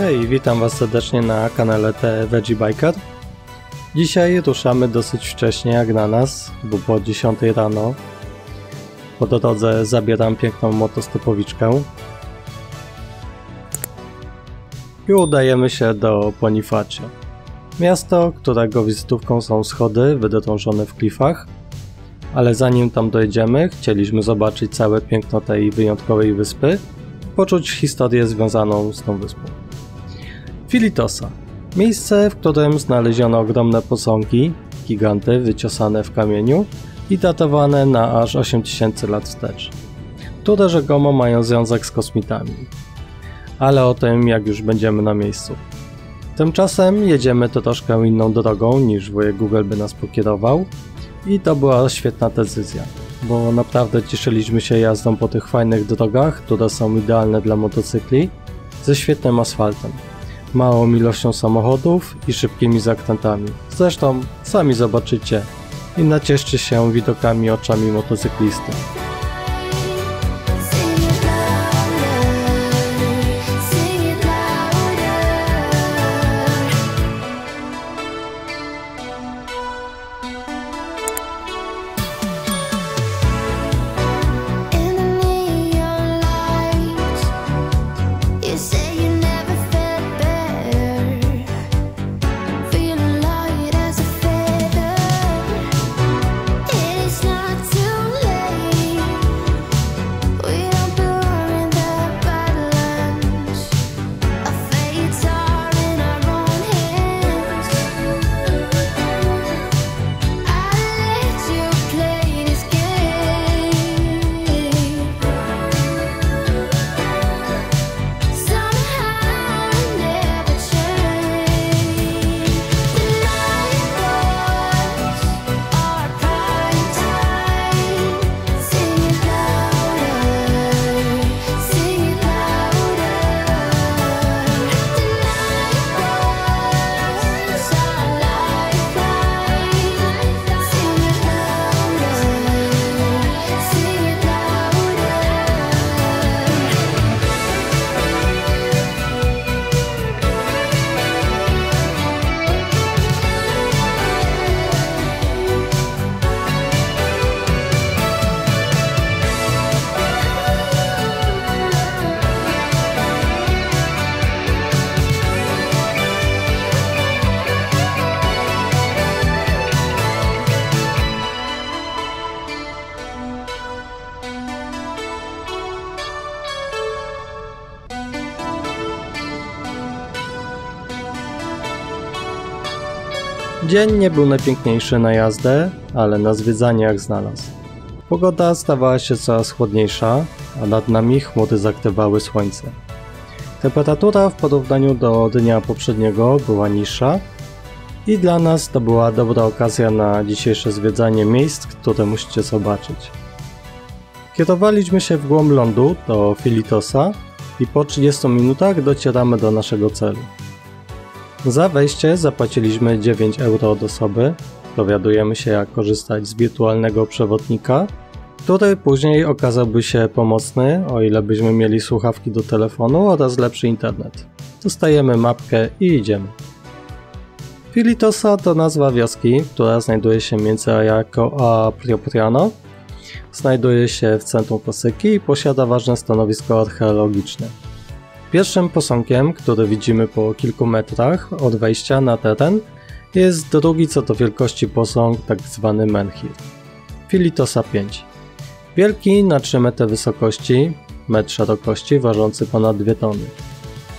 Hej, witam Was serdecznie na kanale The Veggie Biker. Dzisiaj ruszamy dosyć wcześnie jak na nas, bo po 10 rano. Po drodze zabieram piękną motostopowiczkę i udajemy się do Bonifacio. Miasto, którego wizytówką są schody wydrążone w klifach, ale zanim tam dojedziemy, chcieliśmy zobaczyć całe piękno tej wyjątkowej wyspy, poczuć historię związaną z tą wyspą. Filitosa. Miejsce, w którym znaleziono ogromne posągi, giganty wyciosane w kamieniu i datowane na aż 8000 lat wstecz, które rzekomo mają związek z kosmitami. Ale o tym, jak już będziemy na miejscu. Tymczasem jedziemy troszkę inną drogą niż wujek Google by nas pokierował i to była świetna decyzja, bo naprawdę cieszyliśmy się jazdą po tych fajnych drogach, które są idealne dla motocykli, ze świetnym asfaltem, małą ilością samochodów i szybkimi zakrętami. Zresztą sami zobaczycie i nacieszcie się widokami oczami motocyklisty. Dzień nie był najpiękniejszy na jazdę, ale na zwiedzanie jak znalazł. Pogoda stawała się coraz chłodniejsza, a nad nami chmury zakrywały słońce. Temperatura w porównaniu do dnia poprzedniego była niższa i dla nas to była dobra okazja na dzisiejsze zwiedzanie miejsc, które musicie zobaczyć. Kierowaliśmy się w głąb lądu do Filitosa i po 30 minutach docieramy do naszego celu. Za wejście zapłaciliśmy 9 euro od osoby, dowiadujemy się jak korzystać z wirtualnego przewodnika, który później okazałby się pomocny, o ile byśmy mieli słuchawki do telefonu oraz lepszy internet. Dostajemy mapkę i idziemy. Filitosa to nazwa wioski, która znajduje się między Ajaccio a Propriano, znajduje się w centrum Kosyki i posiada ważne stanowisko archeologiczne. Pierwszym posągiem, który widzimy po kilku metrach od wejścia na teren, jest drugi co do wielkości posąg, tak zwany menhir. Filitosa 5. Wielki na 3 metry wysokości, metr szerokości, ważący ponad 2 tony.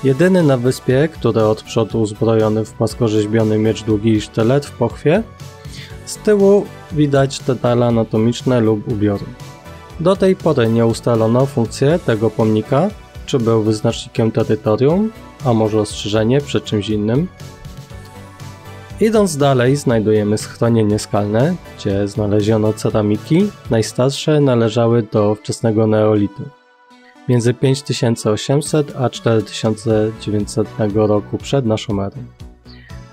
Jedyny na wyspie, który od przodu uzbrojony w płaskorzeźbiony miecz długi i sztylet w pochwie, z tyłu widać detale anatomiczne lub ubiory. Do tej pory nie ustalono funkcję tego pomnika, czy był wyznacznikiem terytorium, a może ostrzeżenie przed czymś innym. Idąc dalej znajdujemy schronienie skalne, gdzie znaleziono ceramiki, najstarsze należały do wczesnego neolitu, między 5800 a 4900 roku przed naszą erą.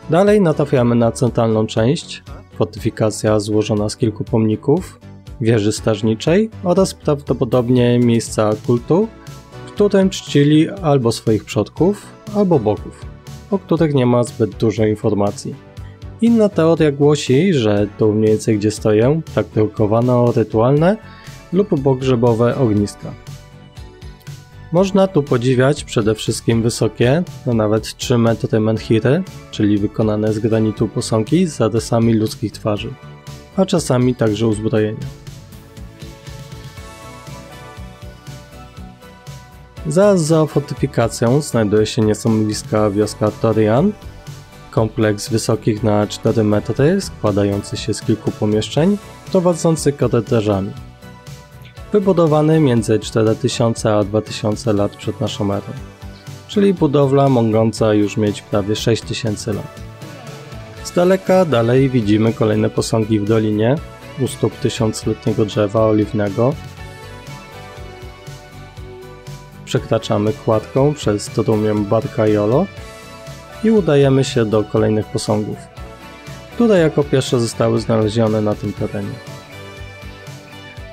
Dalej natrafiamy na centralną część, fortyfikacja złożona z kilku pomników, wieży strażniczej oraz prawdopodobnie miejsca kultu, którym czcili albo swoich przodków, albo bogów, o których nie ma zbyt dużo informacji. Inna teoria głosi, że to mniej więcej gdzie stoję, praktykowano rytualne lub pogrzebowe ogniska. Można tu podziwiać przede wszystkim wysokie, nawet 3 metry menhiry, czyli wykonane z granitu posągi z zarysami ludzkich twarzy, a czasami także uzbrojenia. Zaraz za fortyfikacją znajduje się niesamowita wioska Torian, kompleks wysokich na 4 metry, składający się z kilku pomieszczeń, prowadzący korytarzami. Wybudowany między 4000 a 2000 lat przed naszą erą, czyli budowla mogąca już mieć prawie 6000 lat. Z daleka dalej widzimy kolejne posągi w dolinie, u stóp tysiącletniego drzewa oliwnego. Przekraczamy kładką przez strumień Barkajolo i udajemy się do kolejnych posągów, które jako pierwsze zostały znalezione na tym terenie.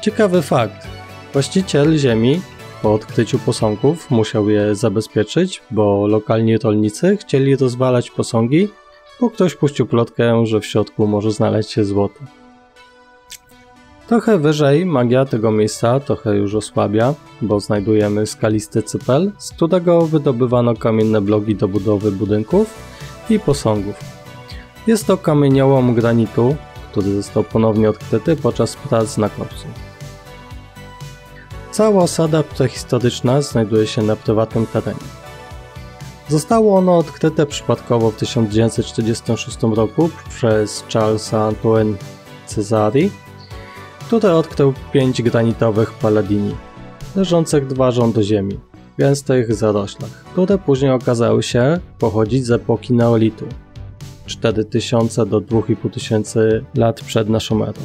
Ciekawy fakt. Właściciel ziemi po odkryciu posągów musiał je zabezpieczyć, bo lokalni rolnicy chcieli rozwalać posągi, bo ktoś puścił plotkę, że w środku może znaleźć się złoto. Trochę wyżej magia tego miejsca trochę już osłabia, bo znajdujemy skalisty cypel, z którego wydobywano kamienne bloki do budowy budynków i posągów. Jest to kamieniołom granitu, który został ponownie odkryty podczas prac na kopcu. Cała osada prehistoryczna znajduje się na prywatnym terenie. Zostało ono odkryte przypadkowo w 1946 roku przez Charlesa Antoine Cesari, który odkrył 5 granitowych paladini, leżących twarzą do ziemi, w gęstych zaroślach, które później okazały się pochodzić z epoki neolitu, 4000 do 2500 lat przed naszą erą.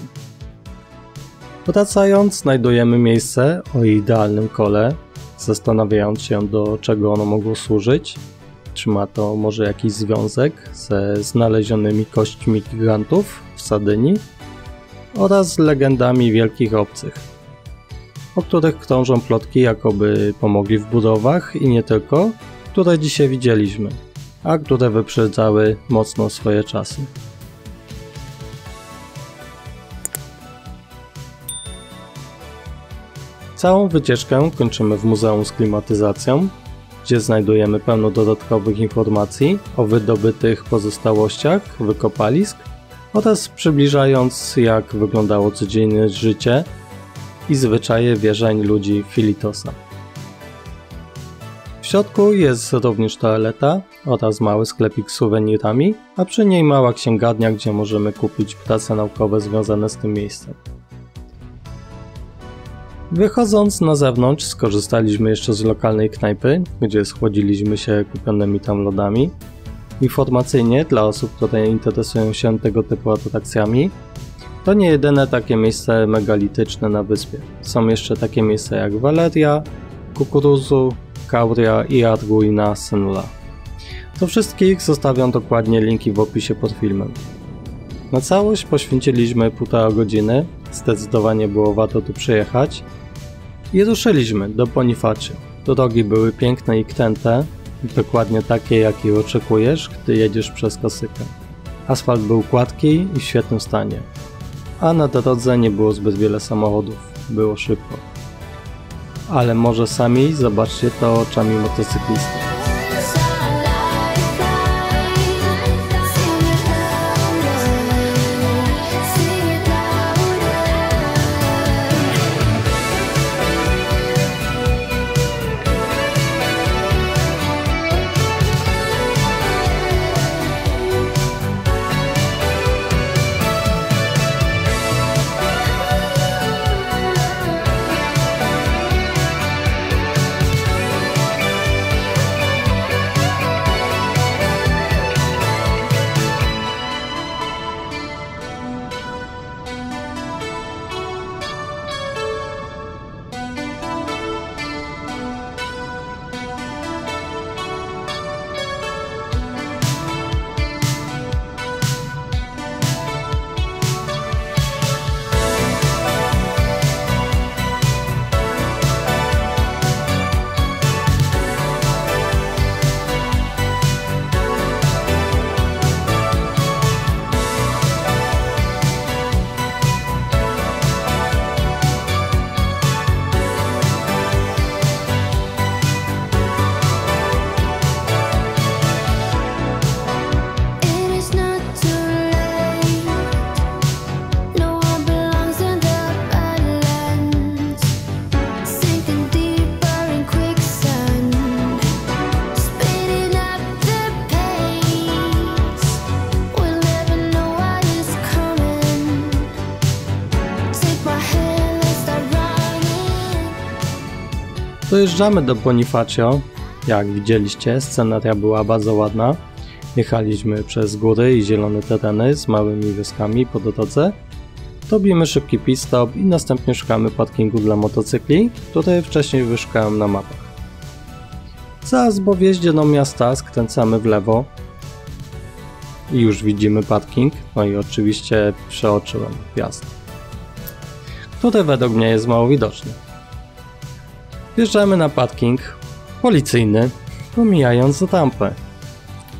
Wracając, znajdujemy miejsce o idealnym kole, zastanawiając się, do czego ono mogło służyć, czy ma to może jakiś związek ze znalezionymi kośćmi gigantów w Sardynii oraz z legendami wielkich obcych, o których krążą plotki, jakoby pomogli w budowach i nie tylko, które dzisiaj widzieliśmy, a które wyprzedzały mocno swoje czasy. Całą wycieczkę kończymy w muzeum z klimatyzacją, gdzie znajdujemy pełno dodatkowych informacji o wydobytych pozostałościach wykopalisk oraz przybliżając, jak wyglądało codzienne życie i zwyczaje wierzeń ludzi Filitosa. W środku jest również toaleta oraz mały sklepik z suwenirami, a przy niej mała księgarnia, gdzie możemy kupić prace naukowe związane z tym miejscem. Wychodząc na zewnątrz, skorzystaliśmy jeszcze z lokalnej knajpy, gdzie schłodziliśmy się kupionymi tam lodami. Informacyjnie dla osób, które interesują się tego typu atrakcjami, to nie jedyne takie miejsce megalityczne na wyspie. Są jeszcze takie miejsca jak Valeria, Kukuruzu, Kauria i Arguina Senula. Do wszystkich zostawiam dokładnie linki w opisie pod filmem. Na całość poświęciliśmy 1,5 godziny, zdecydowanie było warto tu przyjechać i ruszyliśmy do Bonifacio. Drogi były piękne i kręte, dokładnie takie jakie oczekujesz, gdy jedziesz przez Korsykę. Asfalt był gładki i w świetnym stanie, a na drodze nie było zbyt wiele samochodów, było szybko. Ale może sami zobaczcie to oczami motocyklisty. Dojeżdżamy do Bonifacio. Jak widzieliście, sceneria była bardzo ładna. Jechaliśmy przez góry i zielone tereny z małymi wioskami po drodze. Robimy szybki pit stop i następnie szukamy parkingu dla motocykli, który wcześniej wyszukałem na mapach. Zaraz po wjeździe do miasta skręcamy w lewo i już widzimy parking, no i oczywiście przeoczyłem wjazd, który według mnie jest mało widoczny. Wjeżdżamy na parking policyjny, pomijając rampę.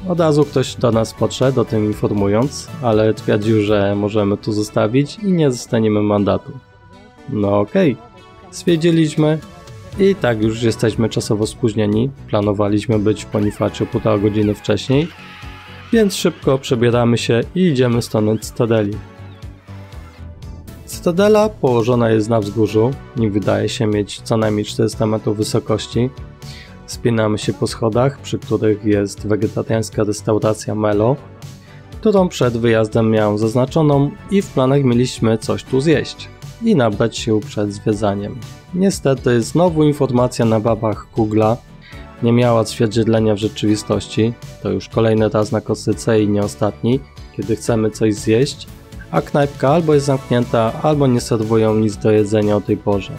Od razu ktoś do nas podszedł, o tym informując, ale twierdził, że możemy tu zostawić i nie dostaniemy mandatu. No okej, stwierdziliśmy i tak już jesteśmy czasowo spóźnieni, planowaliśmy być w Bonifacio 1,5 godziny wcześniej, więc szybko przebieramy się i idziemy w stronę Cytadeli. Cytadela położona jest na wzgórzu i wydaje się mieć co najmniej 400 metrów wysokości. Wspinamy się po schodach, przy których jest wegetariańska restauracja Melo, którą przed wyjazdem miałem zaznaczoną i w planach mieliśmy coś tu zjeść i nabrać sił przed zwiedzaniem. Niestety znowu informacja na babach Google'a nie miała odzwierciedlenia w rzeczywistości, to już kolejny raz na kostce i nie ostatni, kiedy chcemy coś zjeść, a knajpka albo jest zamknięta, albo nie serwują nic do jedzenia o tej porze.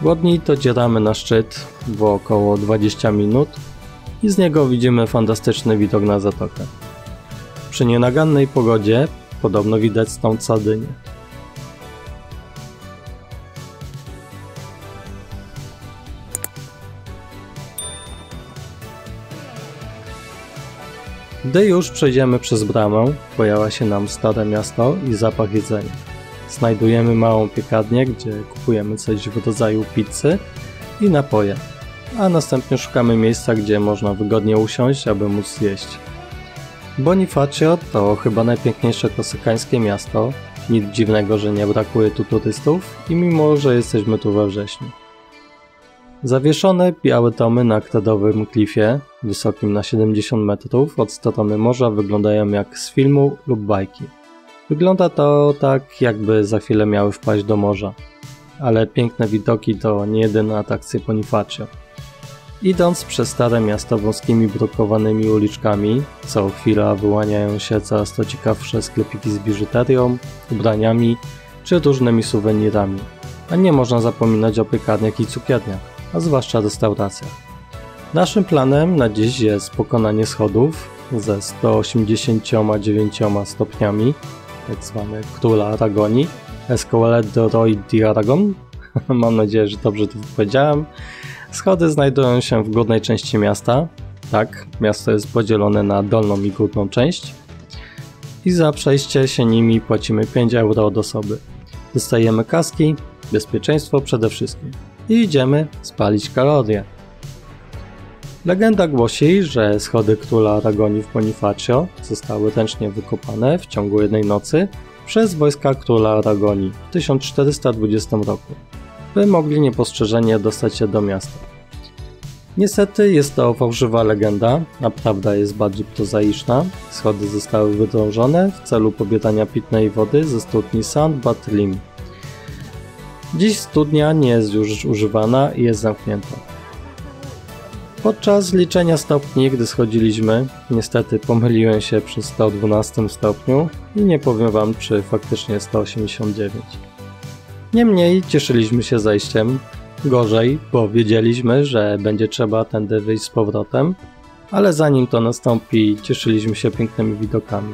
Głodni docieramy na szczyt w około 20 minut i z niego widzimy fantastyczny widok na zatokę. Przy nienagannej pogodzie podobno widać stąd Sardynię. Gdy już przejdziemy przez bramę, pojawia się nam stare miasto i zapach jedzenia. Znajdujemy małą piekarnię, gdzie kupujemy coś w rodzaju pizzy i napoje, a następnie szukamy miejsca, gdzie można wygodnie usiąść, aby móc zjeść. Bonifacio to chyba najpiękniejsze korsykańskie miasto, nic dziwnego, że nie brakuje tu turystów i mimo, że jesteśmy tu we wrześniu. Zawieszone białe domy na kredowym klifie, wysokim na 70 metrów od strony morza, wyglądają jak z filmu lub bajki. Wygląda to tak, jakby za chwilę miały wpaść do morza, ale piękne widoki to nie jedyne atrakcje Bonifacio. Idąc przez stare miasto wąskimi brukowanymi uliczkami, co chwila wyłaniają się coraz to ciekawsze sklepiki z biżuterią, ubraniami czy różnymi suwenirami, a nie można zapominać o piekarniach i cukierniach, a zwłaszcza restauracjach. Naszym planem na dziś jest pokonanie schodów ze 189 stopniami, tak zwany Króla Aragonii, Escalade de Roi di Aragon. Mam nadzieję, że dobrze to powiedziałem. Schody znajdują się w górnej części miasta. Tak, miasto jest podzielone na dolną i górną część. I za przejście się nimi płacimy 5 euro od osoby. Dostajemy kaski, bezpieczeństwo przede wszystkim. I idziemy spalić kalorie. Legenda głosi, że schody Króla Aragonii w Bonifacio zostały ręcznie wykopane w ciągu jednej nocy przez wojska Króla Aragonii w 1420 roku, by mogli niepostrzeżenie dostać się do miasta. Niestety jest to fałszywa legenda, a prawda jest bardziej prozaiczna. Schody zostały wydrążone w celu pobierania pitnej wody ze studni St. Barthélemy. Dziś studnia nie jest już używana i jest zamknięta. Podczas liczenia stopni, gdy schodziliśmy, niestety pomyliłem się przy 112 stopniu i nie powiem wam, czy faktycznie 189. Niemniej cieszyliśmy się zejściem. Gorzej, bo wiedzieliśmy, że będzie trzeba tędy wyjść z powrotem, ale zanim to nastąpi, cieszyliśmy się pięknymi widokami.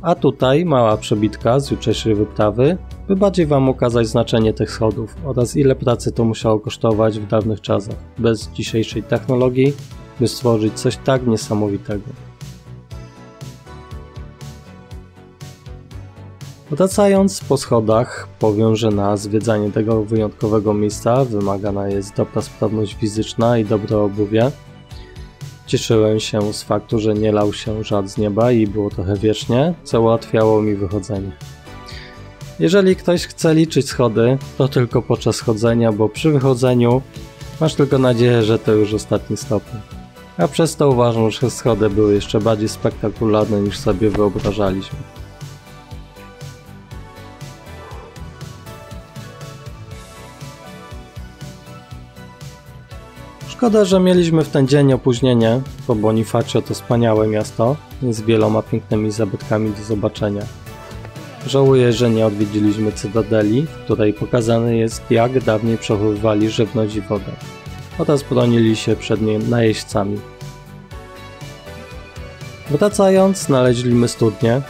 A tutaj mała przebitka z jutrzejszej wyprawy, by bardziej wam ukazać znaczenie tych schodów oraz ile pracy to musiało kosztować w dawnych czasach, bez dzisiejszej technologii, by stworzyć coś tak niesamowitego. Wracając po schodach, powiem, że na zwiedzanie tego wyjątkowego miejsca wymagana jest dobra sprawność fizyczna i dobre obuwie. Cieszyłem się z faktu, że nie lał się żad z nieba i było trochę wiecznie, co ułatwiało mi wychodzenie. Jeżeli ktoś chce liczyć schody, to tylko podczas chodzenia, bo przy wychodzeniu masz tylko nadzieję, że to już ostatni stopień. A przez to uważam, że schody były jeszcze bardziej spektakularne niż sobie wyobrażaliśmy. Szkoda, że mieliśmy w ten dzień opóźnienie, bo Bonifacio to wspaniałe miasto z wieloma pięknymi zabytkami do zobaczenia. Żałuję, że nie odwiedziliśmy Cytadeli, w której pokazane jest, jak dawniej przechowywali żywność i wodę oraz bronili się przed najeźdźcami. Wracając, znaleźliśmy studnię.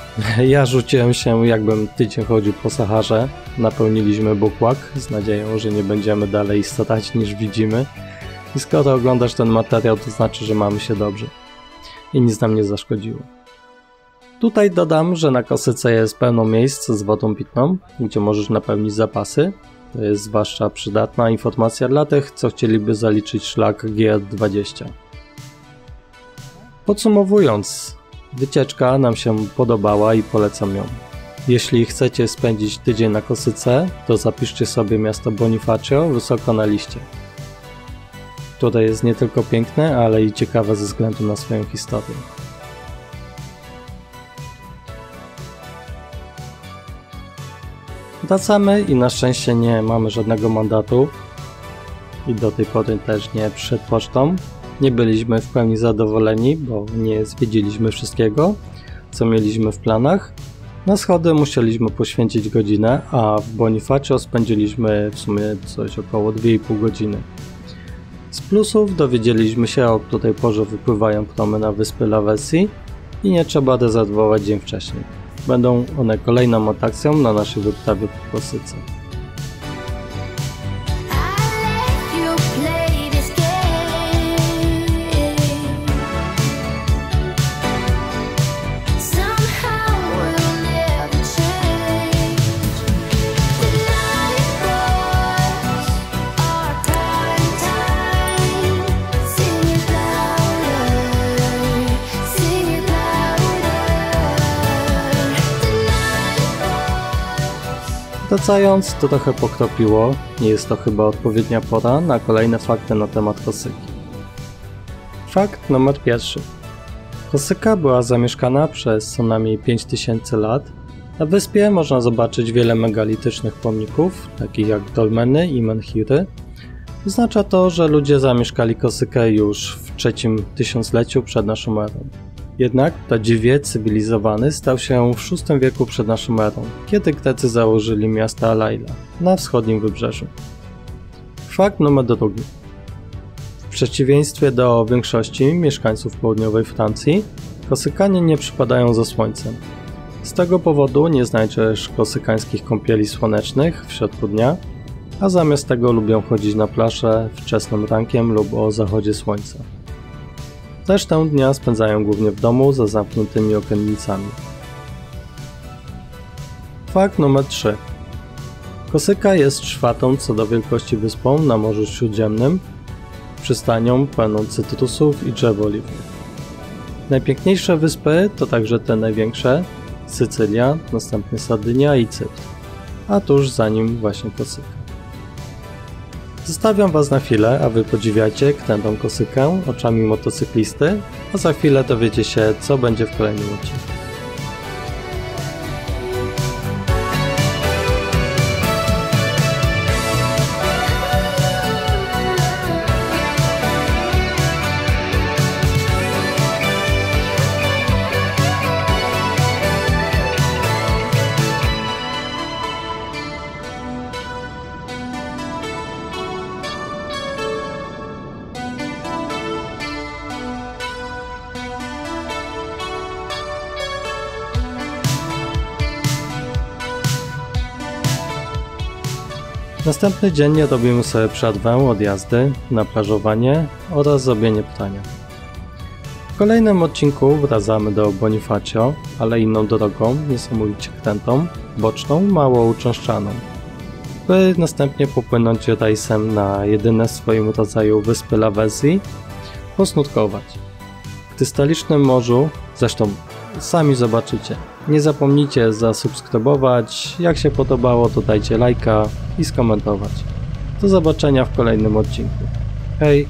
Ja rzuciłem się, jakbym tydzień chodził po Saharze. Napełniliśmy bukłak z nadzieją, że nie będziemy dalej stać niż widzimy. I skoro oglądasz ten materiał, to znaczy, że mamy się dobrze. I nic nam nie zaszkodziło. Tutaj dodam, że na Kosyce jest pełno miejsc z wodą pitną, gdzie możesz napełnić zapasy. To jest zwłaszcza przydatna informacja dla tych, co chcieliby zaliczyć szlak GR20. Podsumowując, wycieczka nam się podobała i polecam ją. Jeśli chcecie spędzić tydzień na Kosyce, to zapiszcie sobie miasto Bonifacio wysoko na liście. Które jest nie tylko piękne, ale i ciekawe ze względu na swoją historię. Wracamy i na szczęście nie mamy żadnego mandatu i do tej pory też nie przyszedł pocztą. Nie byliśmy w pełni zadowoleni, bo nie zwiedziliśmy wszystkiego, co mieliśmy w planach. Na schody musieliśmy poświęcić godzinę, a w Bonifacio spędziliśmy w sumie coś około 2,5 godziny. Z plusów dowiedzieliśmy się, o której porze wypływają promy na wyspy Lavezzi i nie trzeba rezerwować dzień wcześniej. Będą one kolejną atrakcją na naszej wyprawie po Kosyce. Wracając, to trochę pokropiło, nie jest to chyba odpowiednia pora na kolejne fakty na temat Kosyki. Fakt numer 1. Kosyka była zamieszkana przez co najmniej 5000 lat. Na wyspie można zobaczyć wiele megalitycznych pomników, takich jak dolmeny i menhiry. Oznacza to, że ludzie zamieszkali Kosykę już w trzecim tysiącleciu przed naszą erą. Jednak prawdziwie cywilizowany stał się w VI wieku przed naszą erą, kiedy Grecy założyli miasto Alaila na wschodnim wybrzeżu. Fakt numer 2. W przeciwieństwie do większości mieszkańców południowej Francji, Kosykanie nie przypadają za słońcem. Z tego powodu nie znajdziesz kosykańskich kąpieli słonecznych w środku dnia, a zamiast tego lubią chodzić na plażę wczesnym rankiem lub o zachodzie słońca. Resztę dnia spędzają głównie w domu za zamkniętymi okiennicami. Fakt numer 3. Kosyka jest 4. co do wielkości wyspą na Morzu Śródziemnym, przystanią pełną cytrusów i drzew oliwnych. Najpiękniejsze wyspy to także te największe: Sycylia, następnie Sardynia i Cypr, a tuż za nim właśnie Kosyka. Zostawiam Was na chwilę, a Wy podziwiajcie krętą Kosykę oczami motocyklisty, a za chwilę dowiecie się, co będzie w kolejnym odcinku. Następny dzień robimy sobie przerwę od jazdy na plażowanie oraz zrobienie prania. W kolejnym odcinku wracamy do Bonifacio, ale inną drogą, niesamowicie krętą, boczną, mało uczęszczaną, by następnie popłynąć rejsem na jedyne w swoim rodzaju wyspy Lavezzi, posnutkować. W krystalicznym morzu, zresztą sami zobaczycie. Nie zapomnijcie zasubskrybować, jak się podobało to dajcie lajka i skomentować. Do zobaczenia w kolejnym odcinku. Hej!